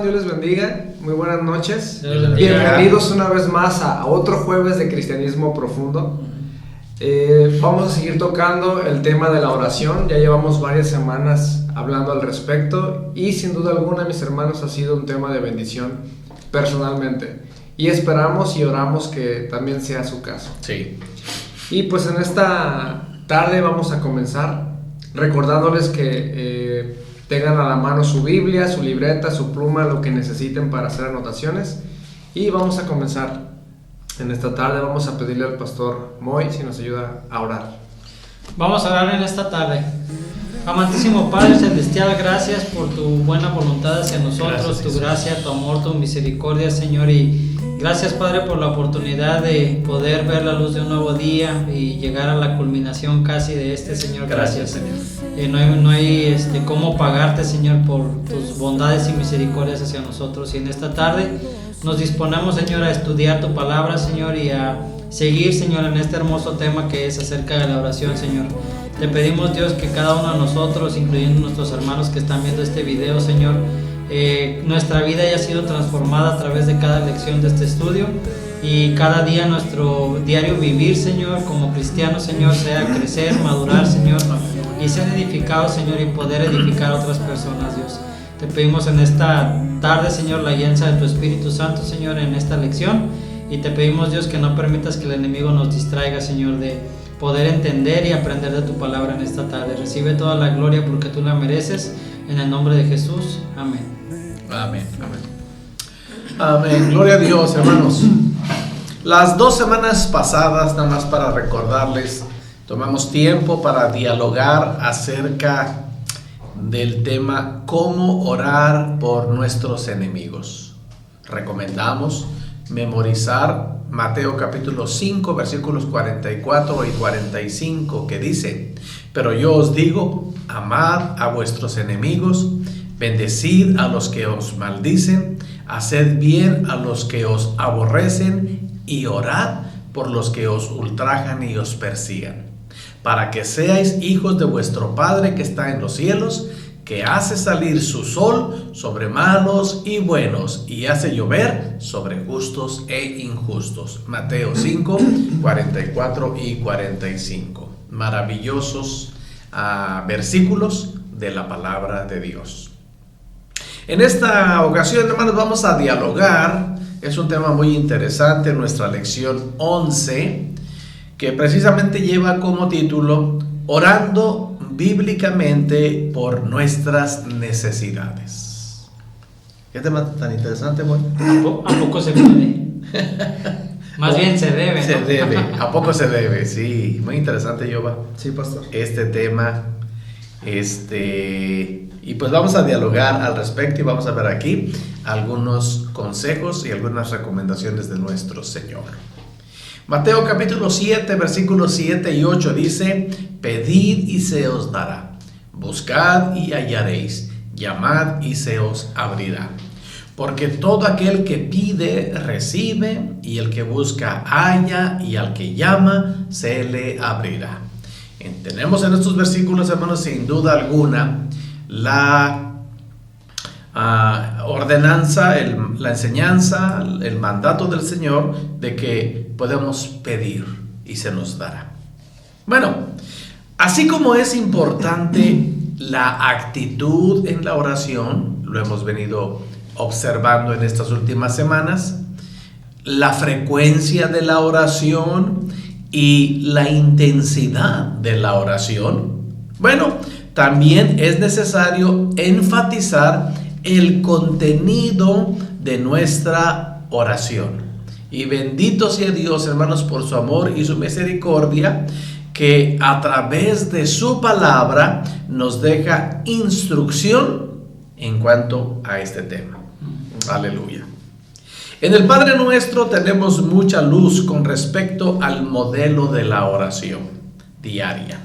Dios les bendiga. Muy buenas noches. Bienvenidos una vez más a otro jueves de Cristianismo Profundo. Vamos a seguir tocando el tema de la oración. Ya llevamos varias semanas hablando al respecto y sin duda alguna, mis hermanos, ha sido un tema de bendición personalmente. Y esperamos y oramos que también sea su caso. Sí. Y pues en esta tarde vamos a comenzar recordándoles que tengan a la mano su Biblia, su libreta, su pluma, lo que necesiten para hacer anotaciones. Y vamos a comenzar en esta tarde. Vamos a pedirle al pastor Moy si nos ayuda a orar. Vamos a orar en esta tarde. Amantísimo Padre Celestial, gracias por tu buena voluntad hacia nosotros, gracias, tu gracia, tu amor, tu misericordia, Señor, y gracias, Padre, por la oportunidad de poder ver la luz de un nuevo día y llegar a la culminación casi de este, Señor. Gracias, Señor. No hay cómo pagarte, Señor, por tus bondades y misericordias hacia nosotros. Y en esta tarde nos disponemos, Señor, a estudiar tu palabra, Señor, y a seguir, Señor, en este hermoso tema que es acerca de la oración, Señor. Te pedimos, Dios, que cada uno de nosotros, incluyendo nuestros hermanos que están viendo este video, Señor, nuestra vida haya sido transformada a través de cada lección de este estudio, y cada día nuestro diario vivir, Señor, como cristianos, Señor, sea crecer, madurar, Señor, y ser edificados, Señor, y poder edificar a otras personas, Dios. Te pedimos en esta tarde, Señor, la guianza de tu Espíritu Santo, Señor, en esta lección, y te pedimos, Dios, que no permitas que el enemigo nos distraiga, Señor, de poder entender y aprender de tu palabra en esta tarde. Recibe toda la gloria porque tú la mereces, en el nombre de Jesús, amén. Amén, amén. Amén, gloria a Dios, hermanos. Las 2 semanas pasadas, nada más para recordarles, tomamos tiempo para dialogar acerca del tema cómo orar por nuestros enemigos. Recomendamos memorizar Mateo capítulo 5 versículos 44 y 45, que dice: pero yo os digo, amad a vuestros enemigos, bendecid a los que os maldicen, haced bien a los que os aborrecen y orad por los que os ultrajan y os persigan, para que seáis hijos de vuestro Padre que está en los cielos, que hace salir su sol sobre malos y buenos, y hace llover sobre justos e injustos. Mateo 5, 44 y 45. Maravillosos versículos de la palabra de Dios. En esta ocasión, hermanos, vamos a dialogar. Es un tema muy interesante, nuestra lección 11, que precisamente lleva como título Orando bíblicamente por nuestras necesidades. ¿Qué tema tan interesante, Moy? ¿A poco se puede? Más bien se debe, ¿no? Se debe, ¿a poco se debe? Sí, muy interesante, Yoba. Sí, pastor. Este tema, y pues vamos a dialogar al respecto y vamos a ver aquí algunos consejos y algunas recomendaciones de nuestro Señor. Mateo capítulo 7, versículos 7 y 8 dice: pedid y se os dará, buscad y hallaréis, llamad y se os abrirá. Porque todo aquel que pide, recibe, y el que busca, halla, y al que llama, se le abrirá. Tenemos en estos versículos, hermanos, sin duda alguna, la ordenanza, la enseñanza, el mandato del Señor de que podemos pedir y se nos dará. Bueno, así como es importante la actitud en la oración, lo hemos venido observando en estas últimas semanas, la frecuencia de la oración y la intensidad de la oración, bueno, también es necesario enfatizar el contenido de nuestra oración. Y bendito sea Dios, hermanos, por su amor y su misericordia, que a través de su palabra nos deja instrucción en cuanto a este tema. Aleluya. En el Padre Nuestro tenemos mucha luz con respecto al modelo de la oración diaria.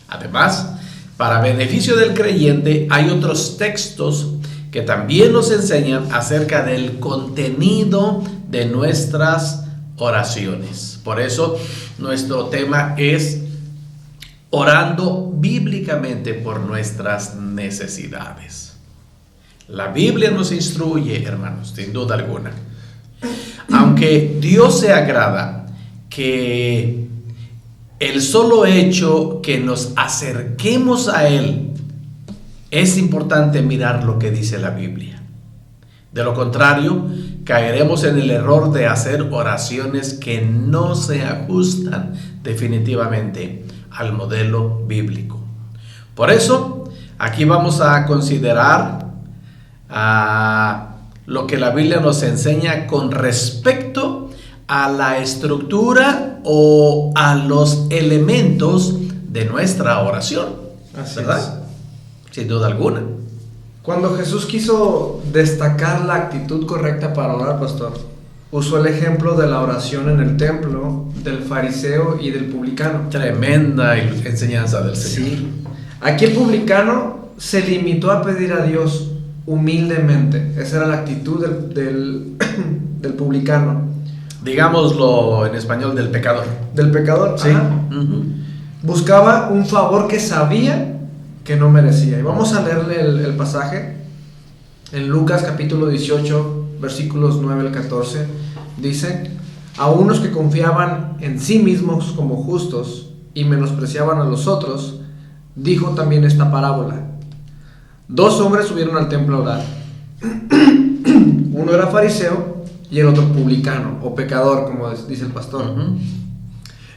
Además, para beneficio del creyente, hay otros textos que también nos enseñan acerca del contenido de nuestras oraciones. Por eso, nuestro tema es orando bíblicamente por nuestras necesidades. La Biblia nos instruye, hermanos, sin duda alguna. Aunque Dios se agrada que el solo hecho que nos acerquemos a Él, es importante mirar lo que dice la Biblia. De lo contrario, caeremos en el error de hacer oraciones que no se ajustan definitivamente al modelo bíblico. Por eso, aquí vamos a considerar lo que la Biblia nos enseña con respecto a la estructura o a los elementos de nuestra oración. Así ¿verdad? Sin duda alguna. Cuando Jesús quiso destacar la actitud correcta para orar, pastor, usó el ejemplo de la oración en el templo, del fariseo y del publicano. Tremenda enseñanza del Señor. Sí. Aquí el publicano se limitó a pedir a Dios humildemente. Esa era la actitud del publicano. Digámoslo en español, del pecador. Del pecador, Sí. Uh-huh. Buscaba un favor que sabía que no merecía. Y vamos a leerle el pasaje en Lucas capítulo 18, versículos 9 al 14. Dice: a unos que confiaban en sí mismos como justos y menospreciaban a los otros, dijo también esta parábola. 2 hombres subieron al templo a orar. Uno era fariseo y el otro publicano o pecador, como dice el pastor. Uh-huh.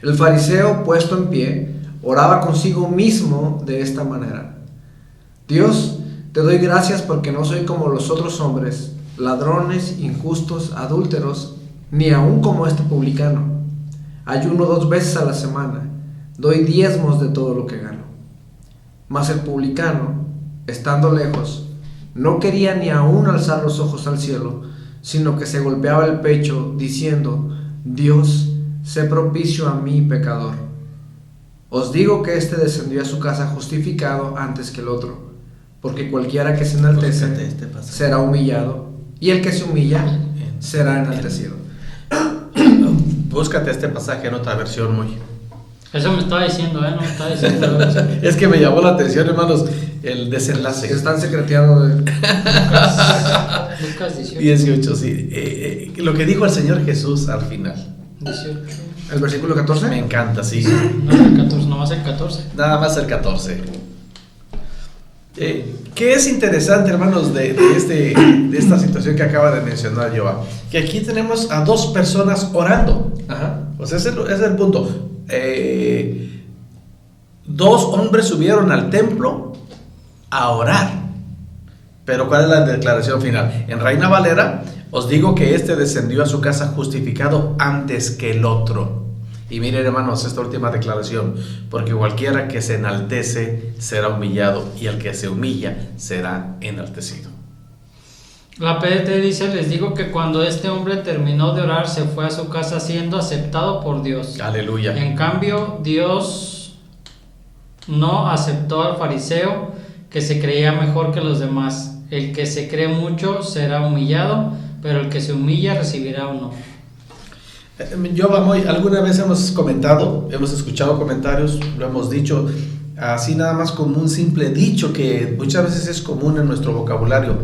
El fariseo, puesto en pie, oraba consigo mismo de esta manera: Dios, te doy gracias porque no soy como los otros hombres, ladrones, injustos, adúlteros, ni aun como este publicano. Ayuno 2 veces a la semana, doy diezmos de todo lo que gano. Mas el publicano, estando lejos, no quería ni aun alzar los ojos al cielo, sino que se golpeaba el pecho, diciendo: Dios, sé propicio a mí, pecador. Os digo que éste descendió a su casa justificado antes que el otro, porque cualquiera que se enaltece será humillado, y el que se humilla será enaltecido. Búscate este pasaje en otra versión, muy. Eso me estaba diciendo, no me estaba diciendo. Es que me llamó la atención, hermanos, el desenlace. Se están secreteando de... Lucas 18. 18, sí. Lo que dijo el Señor Jesús al final. 18. ¿El versículo 14? Me encanta, sí. No, el 14, no va a ser 14. Nada más el 14. ¿Qué es interesante, hermanos, de esta situación que acaba de mencionar Joa? Que aquí tenemos a 2 personas orando. Ajá. Pues ese es el punto. 2 hombres subieron al templo a orar. Pero ¿cuál es la declaración final? En Reina Valera, os digo que este descendió a su casa justificado antes que el otro. Y miren, hermanos, esta última declaración: porque cualquiera que se enaltece será humillado, y el que se humilla será enaltecido. La PDT dice: les digo que cuando este hombre terminó de orar, se fue a su casa siendo aceptado por Dios. Aleluya. En cambio, Dios no aceptó al fariseo, que se creía mejor que los demás. El que se cree mucho será humillado, pero el que se humilla recibirá honor. Yo, alguna vez hemos escuchado comentarios, lo hemos dicho así nada más como un simple dicho que muchas veces es común en nuestro vocabulario.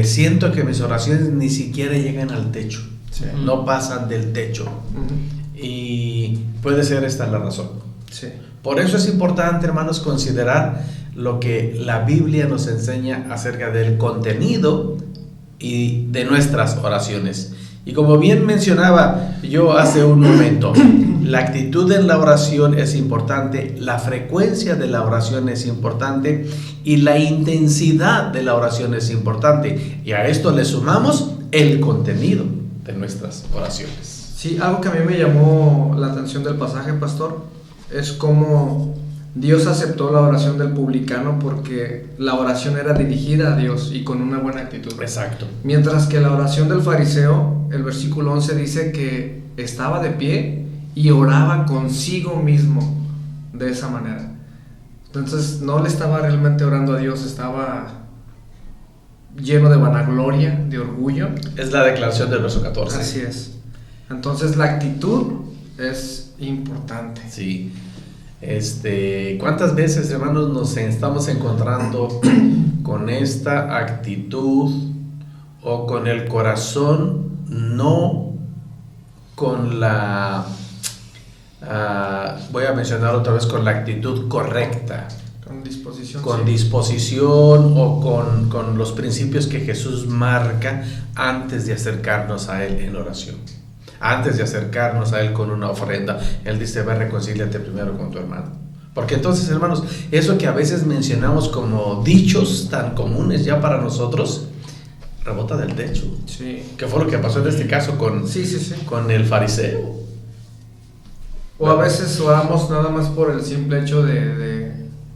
Siento que mis oraciones ni siquiera llegan al techo, Sí. no pasan del techo. Uh-huh. Y puede ser esta la razón. Sí. Por eso es importante, hermanos, considerar lo que la Biblia nos enseña acerca del contenido y de nuestras oraciones. Y como bien mencionaba yo hace un momento, la actitud en la oración es importante, la frecuencia de la oración es importante y la intensidad de la oración es importante. Y a esto le sumamos el contenido de nuestras oraciones. Sí, algo que a mí me llamó la atención del pasaje, pastor, es cómo Dios aceptó la oración del publicano porque la oración era dirigida a Dios y con una buena actitud. Exacto. Mientras que la oración del fariseo, el versículo 11 dice que estaba de pie y oraba consigo mismo de esa manera. Entonces no le estaba realmente orando a Dios, estaba lleno de vanagloria, de orgullo. Es la declaración del verso 14. Así es. Entonces la actitud es importante. Sí. ¿Cuántas veces, hermanos, nos estamos encontrando con esta actitud o con el corazón, no con la, voy a mencionar otra vez, con la actitud correcta. Con disposición o con los principios que Jesús marca antes de acercarnos a Él en oración, antes de acercarnos a Él con una ofrenda. Él dice: ve, reconcíliate primero con tu hermano. Porque entonces, hermanos, eso que a veces mencionamos como dichos tan comunes ya para nosotros, rebota del techo. Sí. ¿Qué fue lo que pasó en este caso con el fariseo? O a veces oramos nada más por el simple hecho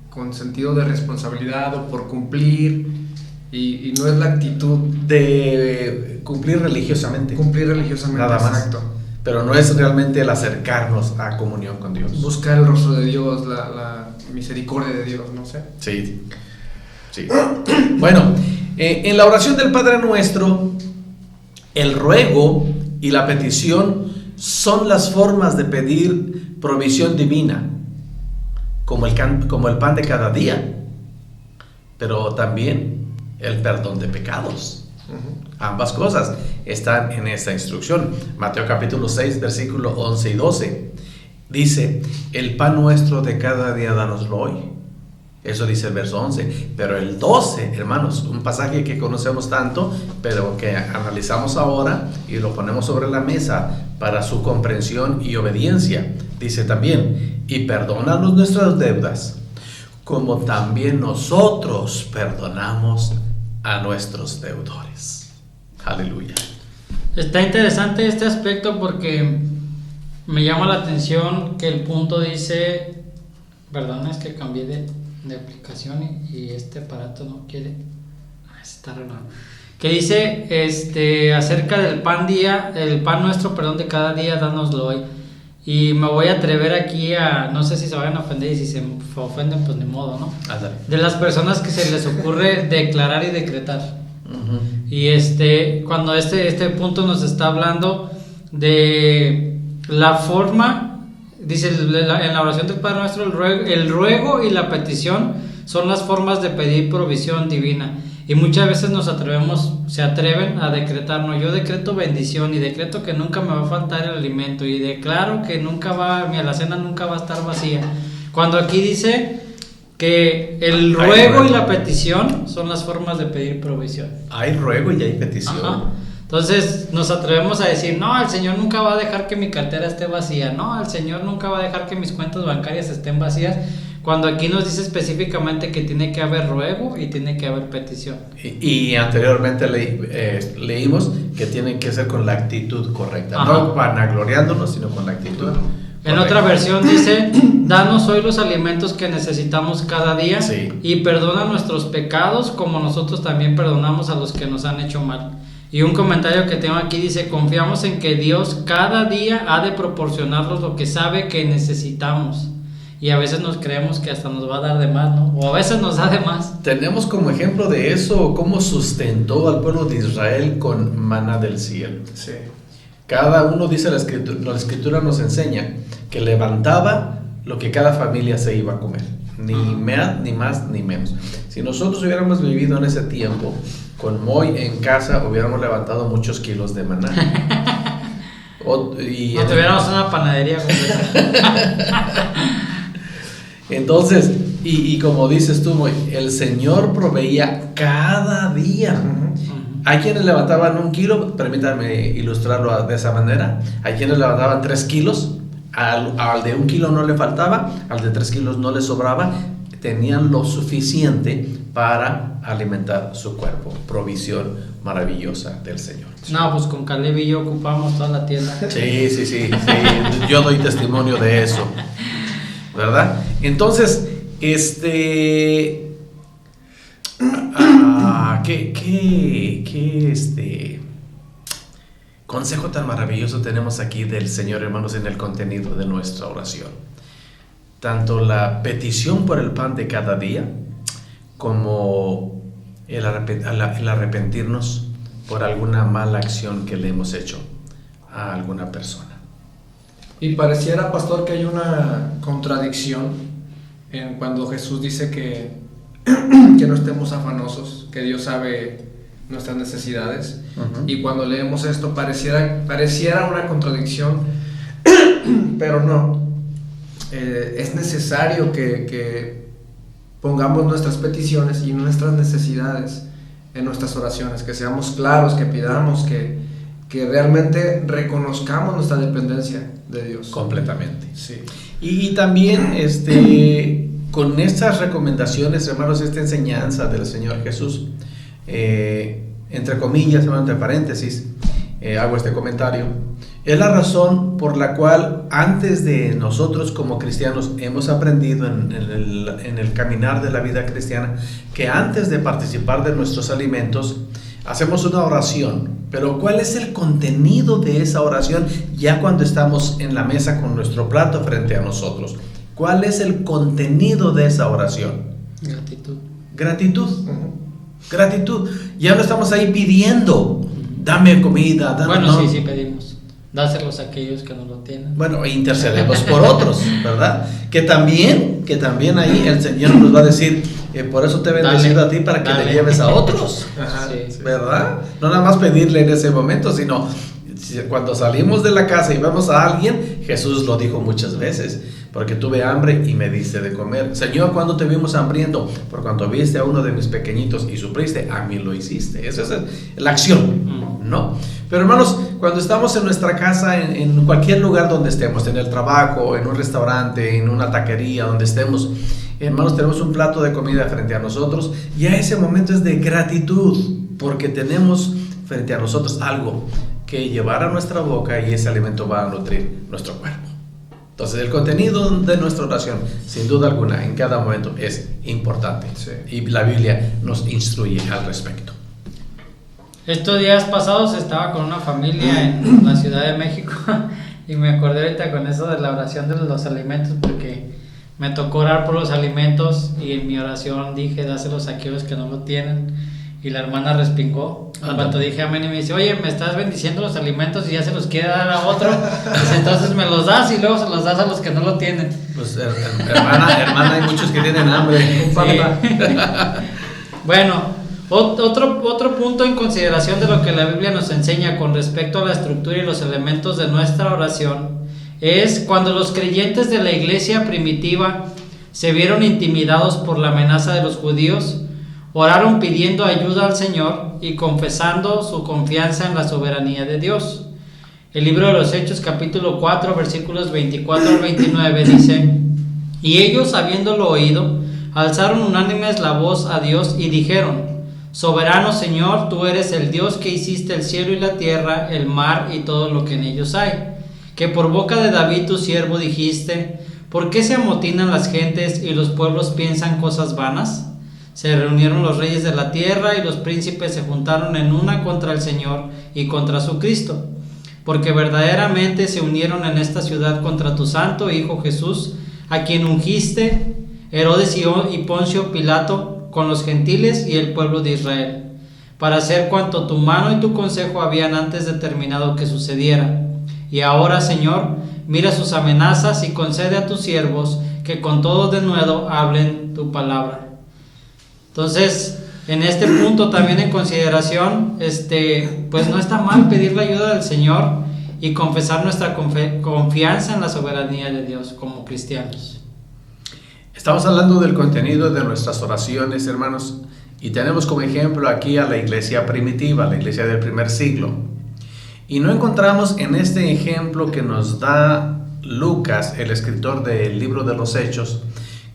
con sentido de responsabilidad o por cumplir, y no es la actitud de cumplir religiosamente. Nada más. Exacto. Pero no es realmente el acercarnos a comunión con Dios. Buscar el rostro de Dios, la misericordia de Dios, no sé. Sí. Bueno, en la oración del Padre Nuestro, el ruego y la petición son las formas de pedir provisión divina, como el pan de cada día, pero también el perdón de pecados. Ambas cosas están en esta instrucción. Mateo capítulo 6, versículo 11 y 12 dice: el pan nuestro de cada día dánoslo hoy. Eso dice el verso 11. Pero el 12, hermanos, un pasaje que conocemos tanto, pero que analizamos ahora y lo ponemos sobre la mesa para su comprensión y obediencia, dice también: y perdónanos nuestras deudas, como también nosotros perdonamos a nuestros deudores. Aleluya. Está interesante este aspecto porque me llama la atención que el punto dice, perdón, es que cambié de aplicación y este aparato no quiere, está raro, que dice acerca del el pan nuestro, perdón, de cada día, dánoslo hoy. Y me voy a atrever aquí a, no sé si se vayan a ofender, y si se ofenden, pues ni modo, ¿no? De las personas que se les ocurre declarar y decretar. Y cuando este punto nos está hablando de la forma, dice en la oración del Padre Nuestro, el ruego y la petición son las formas de pedir provisión divina. Y muchas veces se atreven a decretar: no, yo decreto bendición y decreto que nunca me va a faltar el alimento y declaro que mi alacena nunca va a estar vacía. Cuando aquí dice que el ruego y la petición son las formas de pedir provisión. Hay ruego y hay petición. Ajá. Entonces nos atrevemos a decir: no, el Señor nunca va a dejar que mi cartera esté vacía, no, el Señor nunca va a dejar que mis cuentas bancarias estén vacías, cuando aquí nos dice específicamente que tiene que haber ruego y tiene que haber petición. Y anteriormente leímos que tienen que ser con la actitud correcta. Ajá. No vanagloriándonos, sino con la actitud correcta. En otra versión dice: danos hoy los alimentos que necesitamos cada día, sí, y perdona nuestros pecados como nosotros también perdonamos a los que nos han hecho mal. Y un comentario que tengo aquí dice: confiamos en que Dios cada día ha de proporcionarnos lo que sabe que necesitamos. Y a veces nos creemos que hasta nos va a dar de más, ¿no? O a veces nos da de más. Tenemos como ejemplo de eso cómo sustentó al pueblo de Israel con maná del cielo. Sí. Cada uno, dice la escritura nos enseña que levantaba lo que cada familia se iba a comer. Ni más ni menos. Si nosotros hubiéramos vivido en ese tiempo, con Moy en casa, hubiéramos levantado muchos kilos de maná. Y tuviéramos una panadería completa. Entonces, y como dices tú, Moy, el Señor proveía cada día. Hay quienes levantaban 1 kilo, permítanme ilustrarlo de esa manera. Hay quienes levantaban 3 kilos, al de 1 kilo no le faltaba, al de 3 kilos no le sobraba, tenían lo suficiente para alimentar su cuerpo. Provisión maravillosa del Señor. No, pues con Caleb y yo ocupamos toda la tienda. Sí, yo doy testimonio de eso, ¿verdad? Entonces, ¿qué consejo tan maravilloso tenemos aquí del Señor, hermanos, en el contenido de nuestra oración? Tanto la petición por el pan de cada día, como el arrepentirnos por alguna mala acción que le hemos hecho a alguna persona. Y pareciera, pastor, que hay una contradicción en cuando Jesús dice que que no estemos afanosos, que Dios sabe nuestras necesidades. Y cuando leemos esto pareciera una contradicción, pero no. Es necesario que pongamos nuestras peticiones y nuestras necesidades en nuestras oraciones, que seamos claros, que pidamos, que realmente reconozcamos nuestra dependencia de Dios. Completamente. Sí. Y también con estas recomendaciones, hermanos, esta enseñanza del Señor Jesús, entre comillas, entre paréntesis, hago este comentario, es la razón por la cual antes de nosotros como cristianos hemos aprendido en el caminar de la vida cristiana que antes de participar de nuestros alimentos hacemos una oración. Pero ¿cuál es el contenido de esa oración ya cuando estamos en la mesa con nuestro plato frente a nosotros? ¿Cuál es el contenido de esa oración? Gratitud. Gratitud. Gratitud. Ya no estamos ahí pidiendo, dame comida, dame... Bueno, no. sí pedimos. Dáselos a aquellos que no lo tienen. Bueno, intercedemos por otros, ¿verdad? Que también ahí el Señor nos va a decir, por eso te he bendecido a ti para que le lleves a otros. Ajá, Sí. ¿Verdad? No nada más pedirle en ese momento, sino cuando salimos de la casa y vemos a alguien, Jesús lo dijo muchas veces, porque tuve hambre y me diste de comer. Señor, ¿cuándo te vimos hambriento? Por cuanto viste a uno de mis pequeñitos y supliste, a mí lo hiciste. Esa es la acción, ¿no? Pero hermanos, cuando estamos en nuestra casa, en cualquier lugar donde estemos, en el trabajo, en un restaurante, en una taquería, donde estemos, hermanos, tenemos un plato de comida frente a nosotros, ya ese momento es de gratitud, porque tenemos frente a nosotros algo que llevar a nuestra boca y ese alimento va a nutrir nuestro cuerpo. Entonces el contenido de nuestra oración, sin duda alguna, en cada momento es importante. Sí. Y la Biblia nos instruye al respecto. Estos días pasados estaba con una familia en la Ciudad de México y me acordé ahorita con eso de la oración de los alimentos, porque me tocó orar por los alimentos y en mi oración dije, dáselos a aquellos que no lo tienen. Y la hermana respingó. Cuando dije amén y me dice, oye, me estás bendiciendo los alimentos y ya se los quiere dar a otro. Pues entonces me los das y luego se los das a los que no lo tienen. Pues hermana, hay muchos que tienen hambre. Sí. Bueno, otro punto en consideración de lo que la Biblia nos enseña con respecto a la estructura y los elementos de nuestra oración es cuando los creyentes de la iglesia primitiva se vieron intimidados por la amenaza de los judíos. Oraron pidiendo ayuda al Señor y confesando su confianza en la soberanía de Dios. El libro de los Hechos, capítulo 4, versículos 24 al 29 dice: Y ellos, habiéndolo oído, alzaron unánimes la voz a Dios y dijeron: Soberano Señor, tú eres el Dios que hiciste el cielo y la tierra, el mar y todo lo que en ellos hay. Que por boca de David tu siervo dijiste: ¿Por qué se amotinan las gentes y los pueblos piensan cosas vanas? Se reunieron los reyes de la tierra y los príncipes se juntaron en una contra el Señor y contra su Cristo, porque verdaderamente se unieron en esta ciudad contra tu santo Hijo Jesús, a quien ungiste Herodes y Poncio Pilato con los gentiles y el pueblo de Israel, para hacer cuanto tu mano y tu consejo habían antes determinado que sucediera. Y ahora, Señor, mira sus amenazas y concede a tus siervos que con todo denuedo hablen tu palabra. Entonces, en este punto también en consideración, pues no está mal pedir la ayuda del Señor y confesar nuestra confianza en la soberanía de Dios como cristianos. Estamos hablando del contenido de nuestras oraciones, hermanos, y tenemos como ejemplo aquí a la iglesia primitiva, la iglesia del primer siglo. Y no encontramos en este ejemplo que nos da Lucas, el escritor del libro de los Hechos,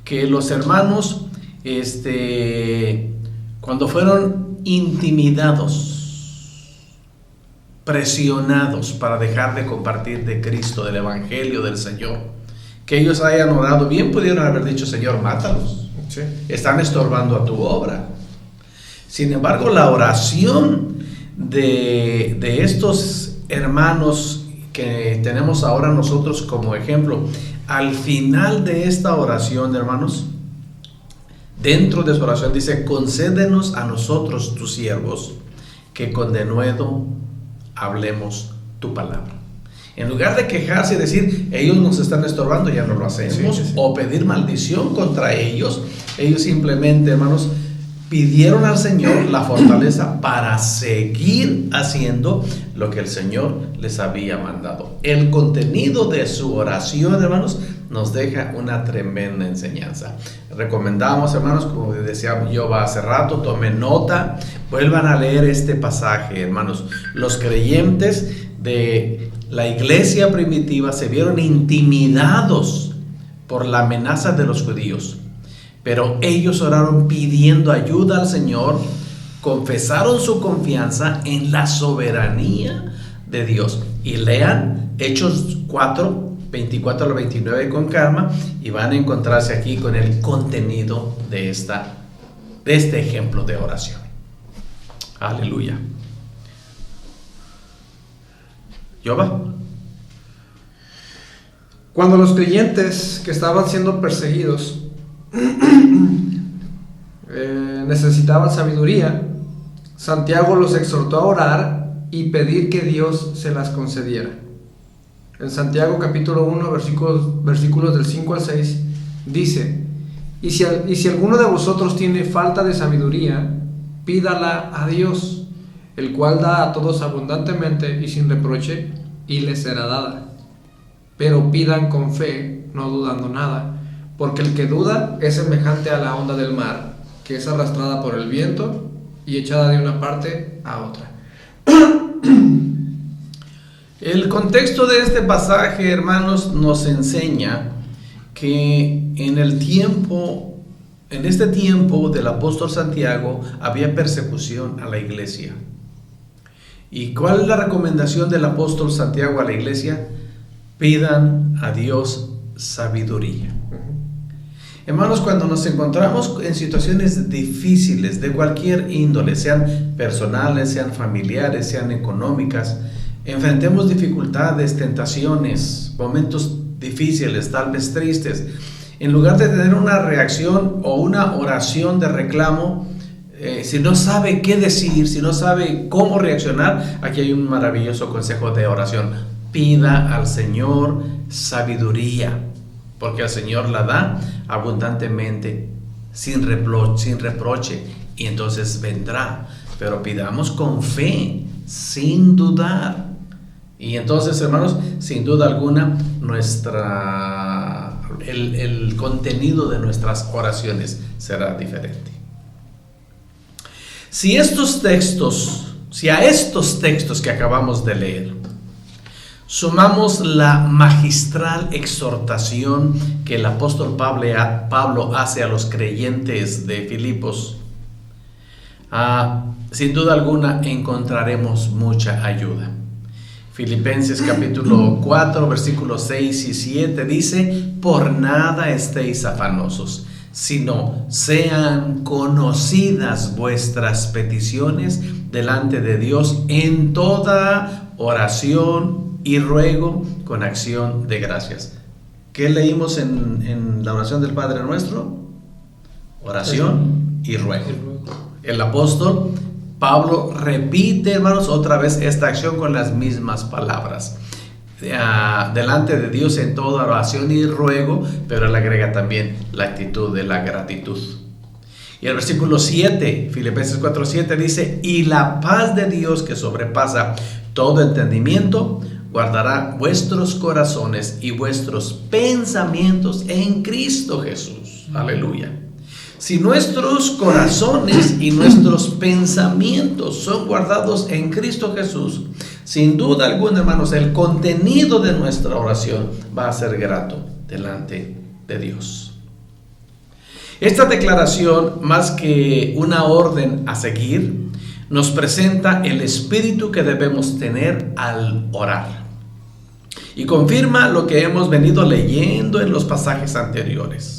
que los hermanos cuando fueron intimidados, presionados para dejar de compartir de Cristo, del Evangelio del Señor, que ellos hayan orado, bien pudieron haber dicho: Señor, mátalos, Sí. están estorbando a tu obra. Sin embargo, la oración de estos hermanos que tenemos ahora nosotros como ejemplo, al final de esta oración, hermanos, dentro de su oración dice: concédenos a nosotros tus siervos que con denuedo hablemos tu palabra. En lugar de quejarse y decir, ellos nos están estorbando, ya no lo hacemos, Sí. o pedir maldición contra ellos, ellos simplemente, hermanos, pidieron al Señor la fortaleza para seguir haciendo lo que el Señor les había mandado. El contenido de su oración, hermanos, nos deja una tremenda enseñanza. Recomendamos, hermanos, como decía yo hace rato, tomen nota, vuelvan a leer este pasaje, hermanos. Los creyentes de la iglesia primitiva se vieron intimidados por la amenaza de los judíos, pero ellos oraron pidiendo ayuda al Señor, confesaron su confianza en la soberanía de Dios. Y lean Hechos 4, 24 al 29 con calma, y van a encontrarse aquí con el contenido de este ejemplo de oración. Aleluya. ¿Yoba? Cuando los creyentes que estaban siendo perseguidos necesitaban sabiduría, Santiago los exhortó a orar y pedir que Dios se las concediera. En Santiago capítulo 1 versículos del 5 al 6 dice: y si alguno de vosotros tiene falta de sabiduría, pídala a Dios, el cual da a todos abundantemente y sin reproche, y les será dada. Pero pidan con fe, no dudando nada, porque el que duda es semejante a la onda del mar, que es arrastrada por el viento y echada de una parte a otra. El contexto de este pasaje, hermanos, nos enseña que en este tiempo del apóstol Santiago había persecución a la iglesia. ¿Y cuál es la recomendación del apóstol Santiago a la iglesia? Pidan a Dios sabiduría. Hermanos, cuando nos encontramos en situaciones difíciles de cualquier índole, sean personales, sean familiares, sean económicas, enfrentemos dificultades, tentaciones, momentos difíciles, tal vez tristes, en lugar de tener una reacción o una oración de reclamo, si no sabe qué decir, si no sabe cómo reaccionar, aquí hay un maravilloso consejo de oración: pida al Señor sabiduría, porque el Señor la da abundantemente, sin reproche, y entonces vendrá. Pero pidamos con fe, sin dudar. Y entonces, hermanos, sin duda alguna, el contenido de nuestras oraciones será diferente. Si a estos textos que acabamos de leer sumamos la magistral exhortación que el apóstol Pablo hace a los creyentes de Filipos, sin duda alguna encontraremos mucha ayuda. Filipenses capítulo 4 versículos 6 y 7 dice: por nada estéis afanosos, sino sean conocidas vuestras peticiones delante de Dios en toda oración y ruego con acción de gracias. ¿Qué leímos en la oración del Padre Nuestro? Oración y ruego. El apóstol Pablo repite, hermanos, otra vez esta acción con las mismas palabras. Delante de Dios en toda oración y ruego, pero él agrega también la actitud de la gratitud. Y el versículo 7, Filipenses 4:7 dice: y la paz de Dios, que sobrepasa todo entendimiento, guardará vuestros corazones y vuestros pensamientos en Cristo Jesús. Aleluya. Si nuestros corazones y nuestros pensamientos son guardados en Cristo Jesús, sin duda alguna, hermanos, el contenido de nuestra oración va a ser grato delante de Dios. Esta declaración, más que una orden a seguir, nos presenta el espíritu que debemos tener al orar. Y confirma lo que hemos venido leyendo en los pasajes anteriores.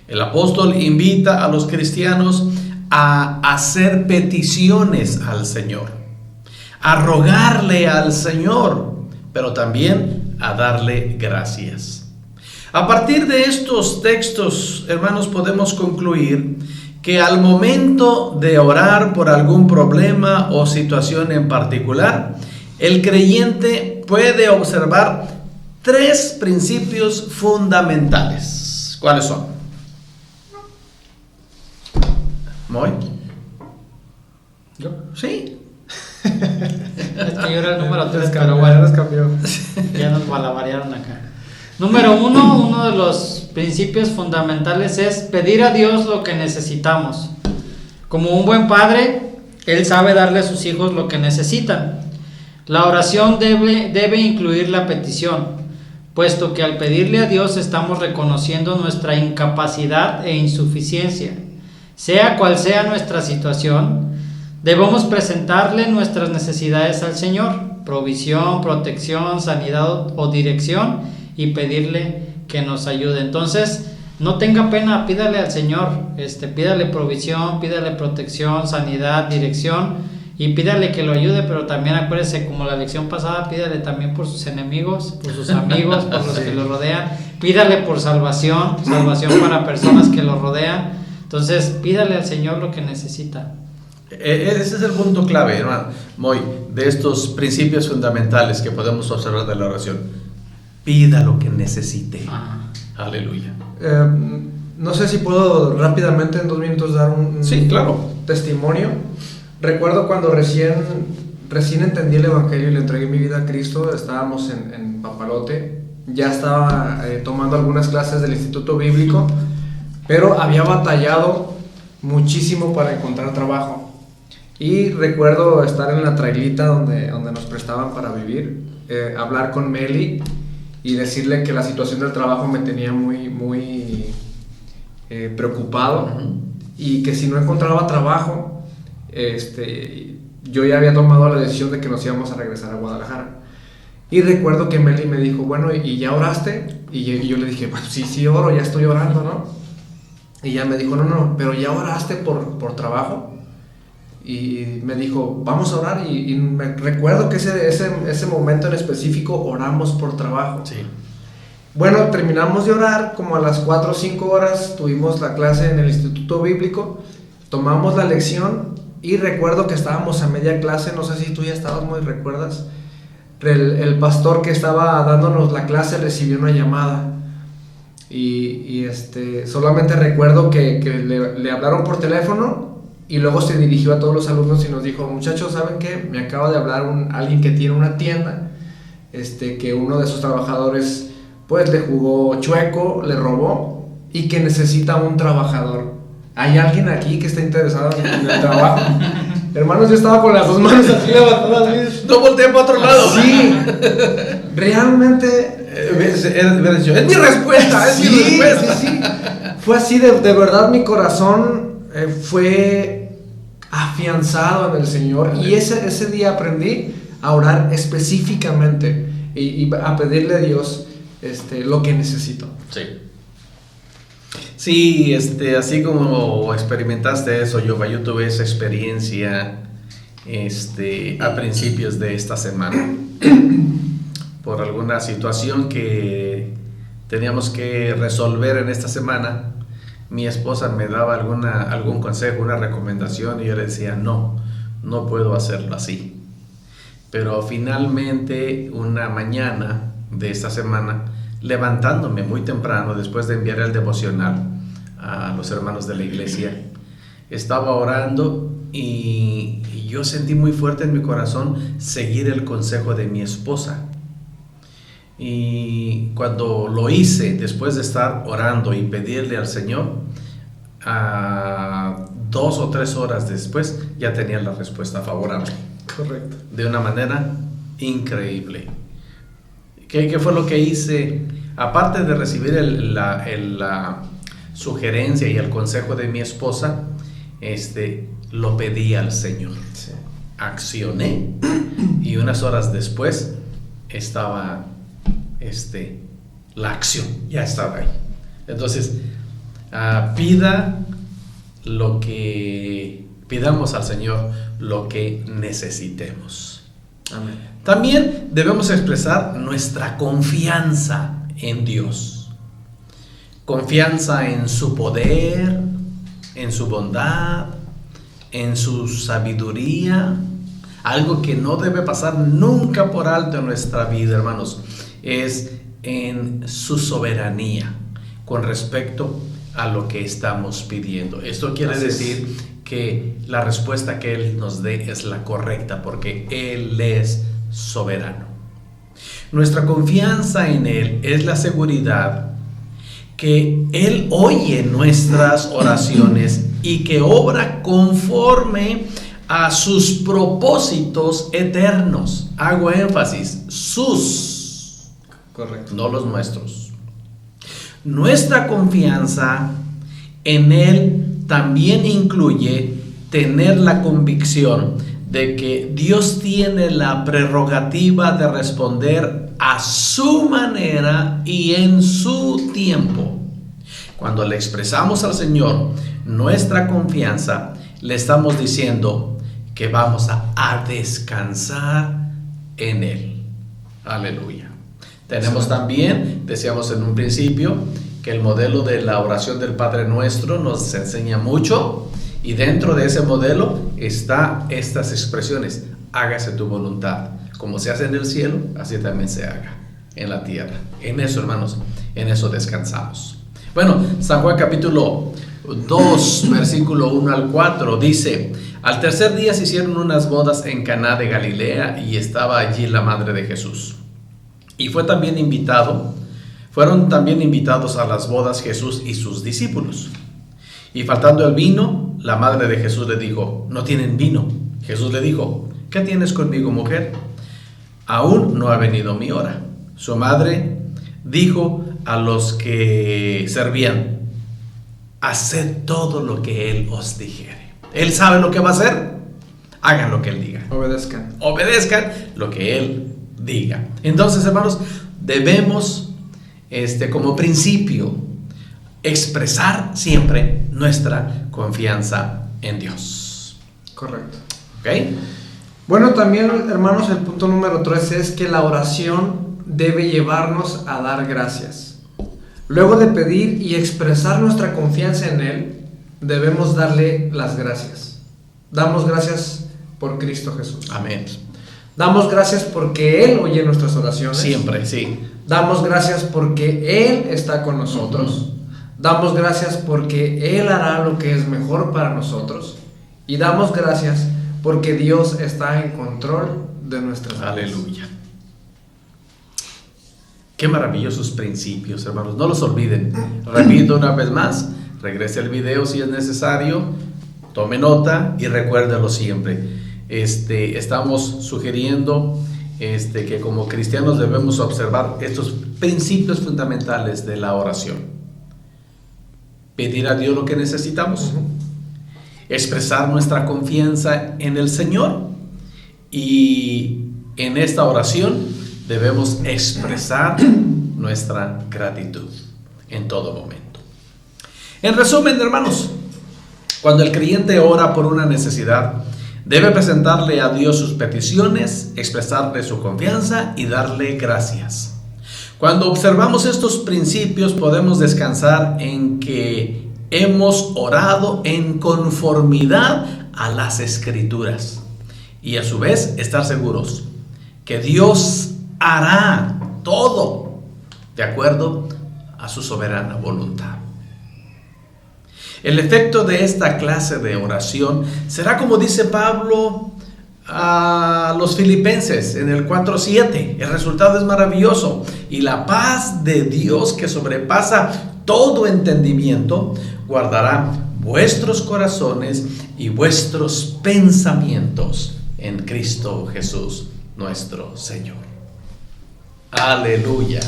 El apóstol invita a los cristianos a hacer peticiones al Señor, a rogarle al Señor, pero también a darle gracias. A partir de estos textos, hermanos, podemos concluir que al momento de orar por algún problema o situación en particular, el creyente puede observar 3 principios fundamentales. ¿Cuáles son? ¿Moy? ¿Yo? Sí. Es que yo era el número 3, pero Pero bueno, nos cambió. ya nos malabarearon acá. Número 1, uno de los principios fundamentales es pedir a Dios lo que necesitamos. Como un buen padre, Él sabe darle a sus hijos lo que necesitan. La oración debe incluir la petición, puesto que al pedirle a Dios estamos reconociendo nuestra incapacidad e insuficiencia. Sea cual sea nuestra situación, debemos presentarle nuestras necesidades al Señor, provisión, protección, sanidad o dirección, y pedirle que nos ayude. Entonces, no tenga pena, pídale al Señor, pídale provisión, pídale protección, sanidad, dirección, y pídale que lo ayude, pero también acuérdese, como la lección pasada, pídale también por sus enemigos, por sus amigos, por los que lo rodean, pídale por salvación para personas que lo rodean. Entonces, pídale al Señor lo que necesita. Ese es el punto clave, hermano Moy, de estos principios fundamentales que podemos observar de la oración. Pida lo que necesite. Aleluya. No sé si puedo rápidamente en 2 minutos dar un Sí, claro. testimonio. Recuerdo cuando recién entendí el Evangelio y le entregué mi vida a Cristo. Estábamos en Papalote. Ya estaba tomando algunas clases del Instituto Bíblico, pero había batallado muchísimo para encontrar trabajo. Y recuerdo estar en la trailita donde nos prestaban para vivir, hablar con Meli y decirle que la situación del trabajo me tenía muy preocupado, y que si no encontraba trabajo, yo ya había tomado la decisión de que nos íbamos a regresar a Guadalajara. Y recuerdo que Meli me dijo, bueno, ¿y ya oraste? Y yo le dije, bueno, sí oro, ya estoy orando, ¿no? Y ella me dijo, no, pero ¿ya oraste por trabajo? Y me dijo, vamos a orar, y me recuerdo que ese momento en específico oramos por trabajo. Sí. Bueno, terminamos de orar, como a las 4 o 5 horas tuvimos la clase en el Instituto Bíblico, tomamos la lección, y recuerdo que estábamos a media clase, no sé si tú ya estabas, muy recuerdas, el pastor que estaba dándonos la clase recibió una llamada, y solamente recuerdo que le hablaron por teléfono. Y luego se dirigió a todos los alumnos y nos dijo, muchachos, ¿saben qué? Me acaba de hablar alguien que tiene una tienda, que uno de sus trabajadores pues le jugó chueco, le robó, y que necesita un trabajador. ¿Hay alguien aquí que esté interesado en el trabajo? Hermanos, yo estaba con las 2 manos así levantadas. No volteé para otro lado. Sí, realmente es mi respuesta, es mi respuesta. Sí. Fue así, de verdad mi corazón fue afianzado en el Señor, y ese día aprendí a orar específicamente y a pedirle a Dios lo que necesito. Sí, así como experimentaste eso, yo tuve esa experiencia a principios de esta semana por alguna situación que teníamos que resolver en esta semana. Mi esposa me daba algún consejo, una recomendación, y yo le decía, no puedo hacerlo así. Pero finalmente, una mañana de esta semana, levantándome muy temprano, después de enviar el devocional a los hermanos de la iglesia, estaba orando y yo sentí muy fuerte en mi corazón seguir el consejo de mi esposa. Y cuando lo hice, después de estar orando y pedirle al Señor, 2 o 3 horas después ya tenía la respuesta favorable. Correcto. De una manera increíble. ¿Qué fue lo que hice? Aparte de recibir la sugerencia y el consejo de mi esposa, lo pedí al Señor. Sí. Accioné, y unas horas después estaba la acción, ya estaba ahí. Entonces, pidamos al Señor lo que necesitemos. Amén. También debemos expresar nuestra confianza en Dios, confianza en su poder, en su bondad, en su sabiduría, Algo que no debe pasar nunca por alto en nuestra vida, hermanos, es en su soberanía con respecto a lo que estamos pidiendo. Esto quiere decir que la respuesta que Él nos dé es la correcta, porque Él es soberano. Nuestra confianza en Él es la seguridad que Él oye nuestras oraciones y que obra conforme a sus propósitos eternos. Hago énfasis, sus, Correcto. no los nuestros. Nuestra confianza en Él también incluye tener la convicción de que Dios tiene la prerrogativa de responder a su manera y en su tiempo. Cuando le expresamos al Señor nuestra confianza, le estamos diciendo que vamos a descansar en Él. Aleluya. Tenemos también, decíamos en un principio, que el modelo de la oración del Padre Nuestro nos enseña mucho, y dentro de ese modelo está estas expresiones: hágase tu voluntad, como se hace en el cielo, así también se haga en la tierra. En eso, hermanos, en eso descansamos. Bueno, San Juan capítulo 2, versículo 1 al 4 dice: al tercer día se hicieron unas bodas en Caná de Galilea y estaba allí la madre de Jesús. Y fueron también invitados a las bodas Jesús y sus discípulos. Y faltando el vino, la madre de Jesús le dijo: no tienen vino. Jesús le dijo: ¿qué tienes conmigo, mujer? Aún no ha venido mi hora. Su madre dijo a los que servían: haced todo lo que Él os dijere. Él sabe lo que va a hacer, hagan lo que Él diga. Obedezcan lo que Él diga. Entonces, hermanos, debemos como principio expresar siempre nuestra confianza en Dios. Correcto. ¿Ok? Bueno, también, hermanos, el punto número 3 es que la oración debe llevarnos a dar gracias. Luego de pedir y expresar nuestra confianza en Él, debemos darle las gracias. Damos gracias por Cristo Jesús. Amén. Damos gracias porque Él oye nuestras oraciones. Siempre, sí. Damos gracias porque Él está con nosotros. Damos gracias porque Él hará lo que es mejor para nosotros. Y damos gracias porque Dios está en control de nuestras vidas. Aleluya. Qué maravillosos principios, hermanos. No los olviden. Repito una vez más. Regrese al video si es necesario. Tome nota y recuérdelo siempre. Estamos sugiriendo que como cristianos debemos observar estos principios fundamentales de la oración. Pedir a Dios lo que necesitamos. Expresar nuestra confianza en el Señor. Y en esta oración debemos expresar nuestra gratitud en todo momento. En resumen, hermanos, cuando el creyente ora por una necesidad, debe presentarle a Dios sus peticiones, expresarle su confianza y darle gracias. Cuando observamos estos principios, podemos descansar en que hemos orado en conformidad a las Escrituras y a su vez estar seguros que Dios hará todo de acuerdo a su soberana voluntad. El efecto de esta clase de oración será como dice Pablo a los filipenses en el 4:7. El resultado es maravilloso. Y la paz de Dios, que sobrepasa todo entendimiento, guardará vuestros corazones y vuestros pensamientos en Cristo Jesús, nuestro Señor. Aleluya.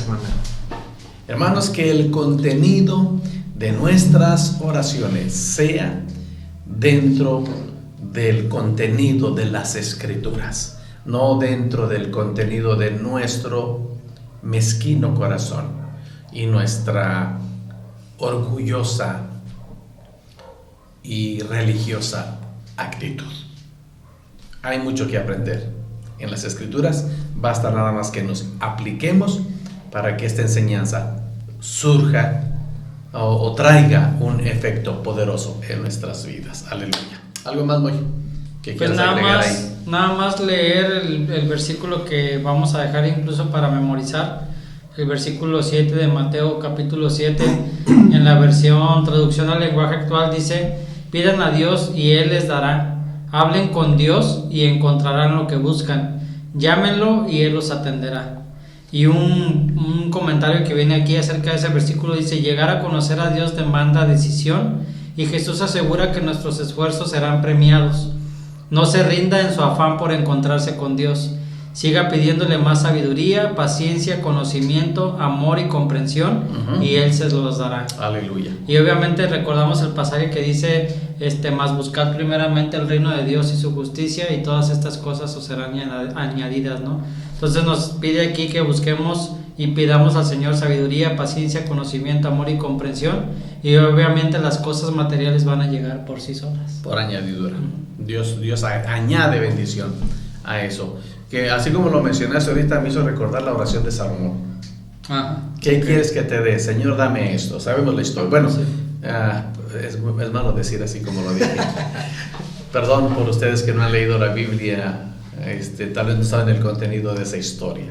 Hermanos, que el contenido de nuestras oraciones sea dentro del contenido de las Escrituras, no dentro del contenido de nuestro mezquino corazón y nuestra orgullosa y religiosa actitud. Hay mucho que aprender en las Escrituras, basta nada más que nos apliquemos para que esta enseñanza surja o traiga un efecto poderoso en nuestras vidas. Aleluya. ¿Algo más, Moy? ¿Qué Pues quieres agregar ahí? nada más leer el versículo que vamos a dejar incluso para memorizar, el versículo 7 de Mateo capítulo 7, en la versión traducción al lenguaje actual dice: pidan a Dios y Él les dará, hablen con Dios y encontrarán lo que buscan, llámenlo y Él los atenderá. Y un comentario que viene aquí acerca de ese versículo dice: llegar a conocer a Dios demanda decisión, y Jesús asegura que nuestros esfuerzos serán premiados. No se rinda en su afán por encontrarse con Dios. Siga pidiéndole más sabiduría, paciencia, conocimiento, amor y comprensión, y Él se los dará. Aleluya. Y obviamente recordamos el pasaje que dice, más buscad primeramente el reino de Dios y su justicia, y todas estas cosas os serán añadidas, ¿no? Entonces nos pide aquí que busquemos y pidamos al Señor sabiduría, paciencia, conocimiento, amor y comprensión, y obviamente las cosas materiales van a llegar por sí solas. Por añadidura. Dios añade bendición a eso. Que así como lo mencionaste ahorita, me hizo recordar la oración de Salomón. ¿Qué quieres que te dé? Señor, dame esto. Sabemos la historia. Bueno, sí. Es malo decir así como lo dije. Perdón por ustedes que no han leído la Biblia, tal vez no saben el contenido de esa historia.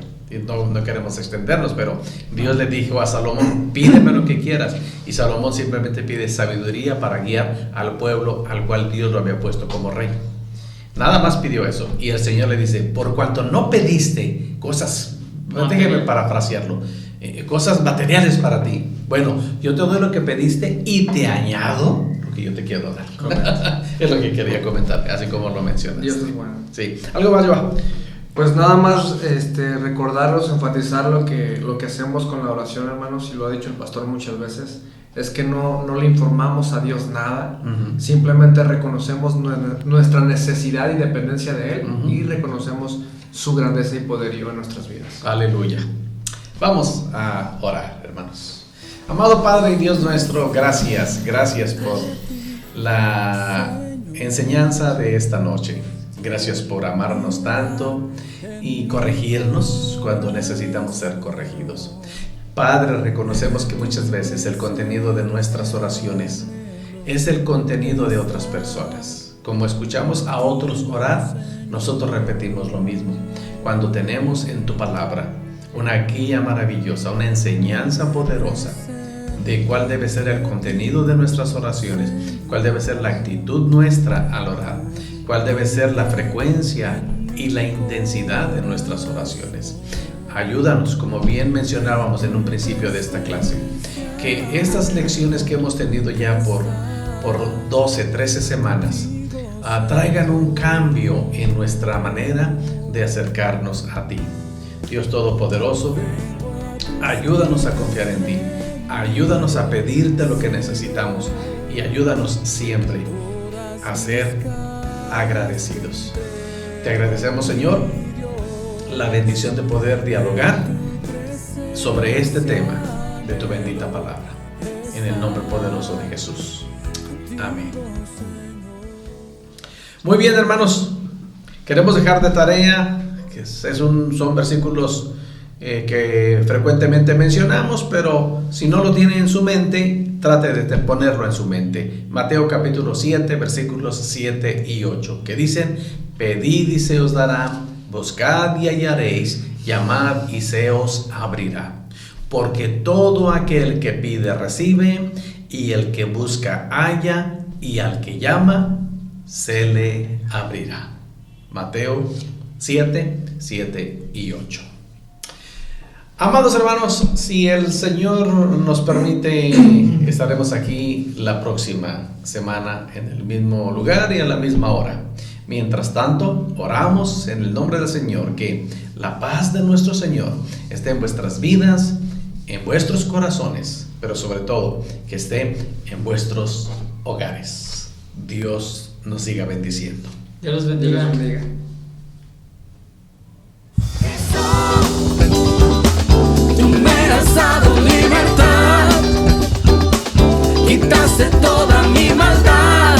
No queremos extendernos, pero Dios le dijo a Salomón: pídeme lo que quieras. Y Salomón simplemente pide sabiduría para guiar al pueblo al cual Dios lo había puesto como rey. Nada más pidió eso. Y el Señor le dice: por cuanto no pediste cosas, déjeme parafrasearlo, cosas materiales para ti, bueno, yo te doy lo que pediste y te añado lo que yo te quiero dar. Es lo que quería comentar, así como lo mencionas. Dios es bueno. Sí. ¿Algo más, Joa? Pues nada más recordarlos, enfatizar lo que hacemos con la oración, hermanos, y lo ha dicho el pastor muchas veces, es que no le informamos a Dios nada, simplemente reconocemos nuestra necesidad y dependencia de Él, y reconocemos su grandeza y poderío en nuestras vidas. Aleluya. Vamos a orar, hermanos. Amado Padre y Dios nuestro, gracias por la enseñanza de esta noche. Gracias por amarnos tanto y corregirnos cuando necesitamos ser corregidos. Padre, reconocemos que muchas veces el contenido de nuestras oraciones es el contenido de otras personas. Como escuchamos a otros orar, nosotros repetimos lo mismo. Cuando tenemos en tu palabra una guía maravillosa, una enseñanza poderosa de cuál debe ser el contenido de nuestras oraciones, cuál debe ser la actitud nuestra al orar, cuál debe ser la frecuencia y la intensidad de nuestras oraciones. Ayúdanos, como bien mencionábamos en un principio de esta clase, que estas lecciones que hemos tenido ya por 12, 13 semanas traigan un cambio en nuestra manera de acercarnos a ti. Dios Todopoderoso, ayúdanos a confiar en ti, ayúdanos a pedirte lo que necesitamos y ayúdanos siempre a ser agradecidos. Te agradecemos, Señor, la bendición de poder dialogar sobre este tema de tu bendita palabra, en el nombre poderoso de Jesús. Amén. Muy bien, hermanos, queremos dejar de tarea que son versículos que frecuentemente mencionamos, pero si no lo tiene en su mente, trate de ponerlo en su mente. Mateo capítulo 7, versículos 7 y 8, que dicen: pedid y se os dará, buscad y hallaréis, llamad y se os abrirá. Porque todo aquel que pide recibe, y el que busca halla, y al que llama se le abrirá. Mateo 7, 7 y 8. Amados hermanos, si el Señor nos permite, estaremos aquí la próxima semana en el mismo lugar y a la misma hora. Mientras tanto, oramos en el nombre del Señor, que la paz de nuestro Señor esté en vuestras vidas, en vuestros corazones, pero sobre todo que esté en vuestros hogares. Dios nos siga bendiciendo. Dios los bendiga. Dios los bendiga. Tú me has dado libertad, quitaste toda mi maldad,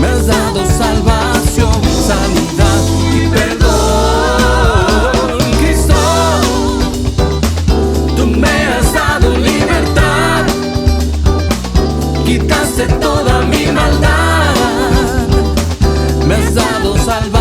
me has dado salvación, sanidad y perdón. Cristo, tú me has dado libertad, quitaste toda mi maldad, salvación.